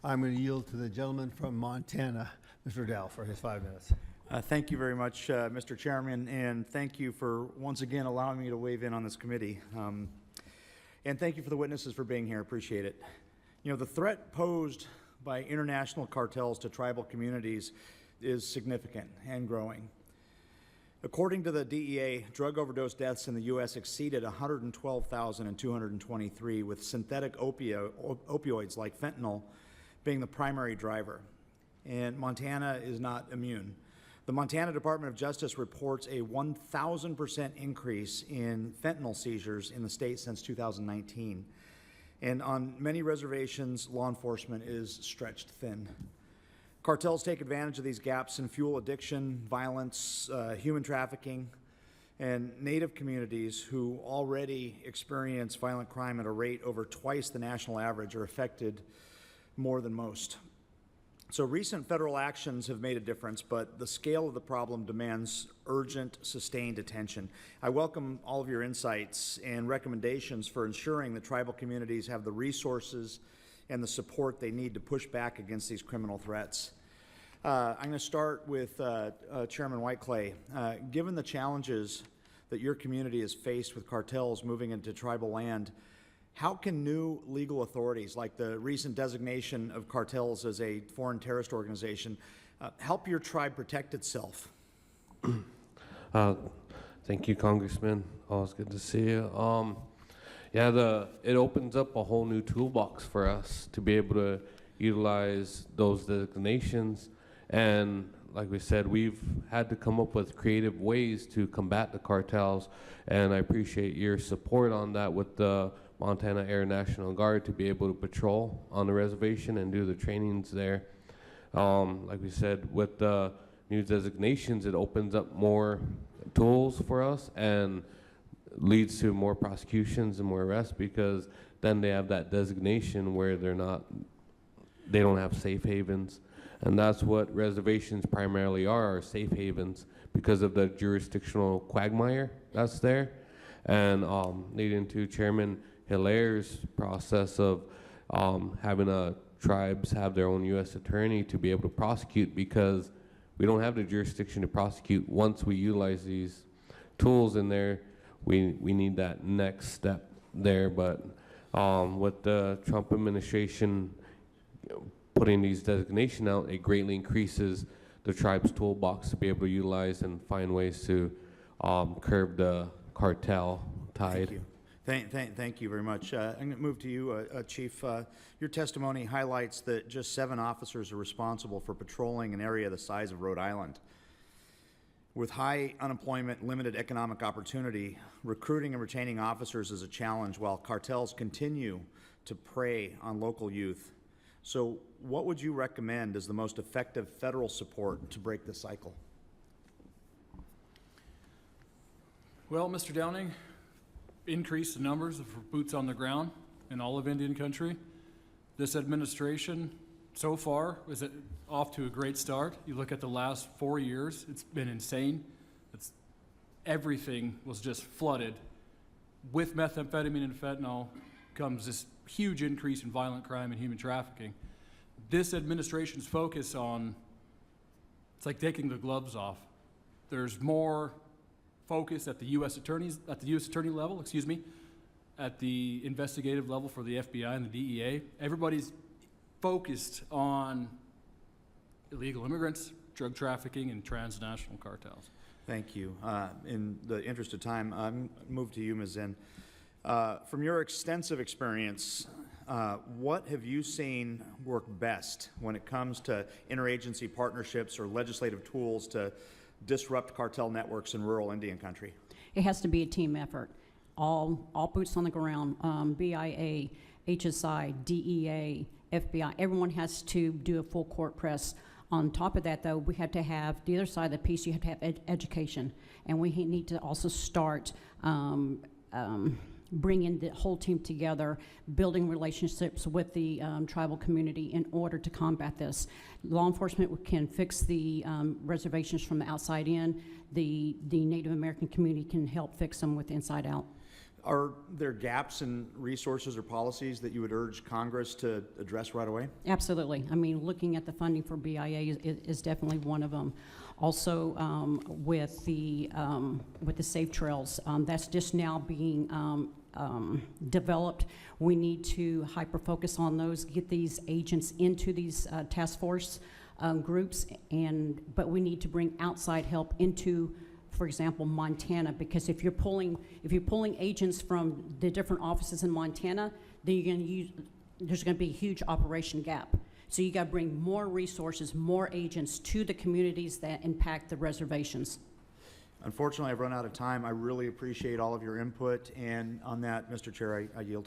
I'm going to yield to the gentleman from Montana, Mr. Dell, for his 5 minutes. Thank you very much, Mr. Chairman, and thank you for once again allowing me to weigh in on this committee. And thank you for the witnesses for being here. Appreciate it. You know, the threat posed by international cartels to tribal communities is significant and growing. According to the DEA, drug overdose deaths in the U.S. exceeded 112,223, with synthetic opioids like fentanyl being the primary driver. And Montana is not immune. The Montana Department of Justice reports a 1,000% increase in fentanyl seizures in the state since 2019. And on many reservations, law enforcement is stretched thin. Cartels take advantage of these gaps and fuel addiction, violence, human trafficking, and Native communities who already experience violent crime at a rate over twice the national average are affected more than most. So recent federal actions have made a difference, but the scale of the problem demands urgent, sustained attention. I welcome all of your insights and recommendations for ensuring that tribal communities have the resources and the support they need to push back against these criminal threats. I'm going to start with Chairman Whiteclay. Given the challenges that your community has faced with cartels moving into tribal land, how can new legal authorities, like the recent designation of cartels as a foreign terrorist organization, help your tribe protect itself? Thank you, Congressman. Always good to see you. It opens up a whole new toolbox for us to be able to utilize those designations. And like we said, we've had to come up with creative ways to combat the cartels. And I appreciate your support on that with the Montana Air National Guard to be able to patrol on the reservation and do the trainings there. Like we said, with the new designations, it opens up more tools for us and leads to more prosecutions and more arrests, because then they have that designation where they don't have safe havens. And that's what reservations primarily are safe havens, because of the jurisdictional quagmire that's there. And leading to Chairman Hilaire's process of having tribes have their own U.S. attorney to be able to prosecute, because we don't have the jurisdiction to prosecute. Once we utilize these tools in there, we need that next step there. But with the Trump administration putting these designations out, it greatly increases the tribe's toolbox to be able to utilize and find ways to curb the cartel tide. Thank you. Thank you very much. I'm going to move to you, Chief. Your testimony highlights that just 7 officers are responsible for patrolling an area the size of Rhode Island. With high unemployment, limited economic opportunity, recruiting and retaining officers is a challenge while cartels continue to prey on local youth. So what would you recommend as the most effective federal support to break this cycle? Well, Mr. Downing, increase the numbers of boots on the ground in all of Indian country. This administration so far is off to a great start. You look at the last 4 years, it's been insane. Everything was just flooded. With methamphetamine and fentanyl comes this huge increase in violent crime and human trafficking. This administration's focus on, it's like taking the gloves off. There's more focus at the U.S. Attorney level, at the investigative level for the FBI and the DEA. Everybody's focused on illegal immigrants, drug trafficking, and transnational cartels. Thank you. In the interest of time, I'll move to you, Ms. Zinn. From your extensive experience, what have you seen work best when it comes to interagency partnerships or legislative tools to disrupt cartel networks in rural Indian country? It has to be a team effort. All boots on the ground, BIA, HSI, DEA, FBI, everyone has to do a full court press. On top of that, though, we have to have the other side of the piece. You have to have education, and we need to also start bringing the whole team together, building relationships with the tribal community in order to combat this. Law enforcement can fix the reservations from the outside in. The Native American community can help fix them with the inside out. Are there gaps in resources or policies that you would urge Congress to address right away? Absolutely. I mean, looking at the funding for BIA is definitely one of them. Also, with the safe trails, that's just now being developed. We need to hyper-focus on those, get these agents into these task force groups, but we need to bring outside help into, for example, Montana, because if you're pulling agents from the different offices in Montana, then there's going to be a huge operation gap. So you got to bring more resources, more agents to the communities that impact the reservations. Unfortunately, I've run out of time. I really appreciate all of your input, and on that, Mr. Chair, I yield.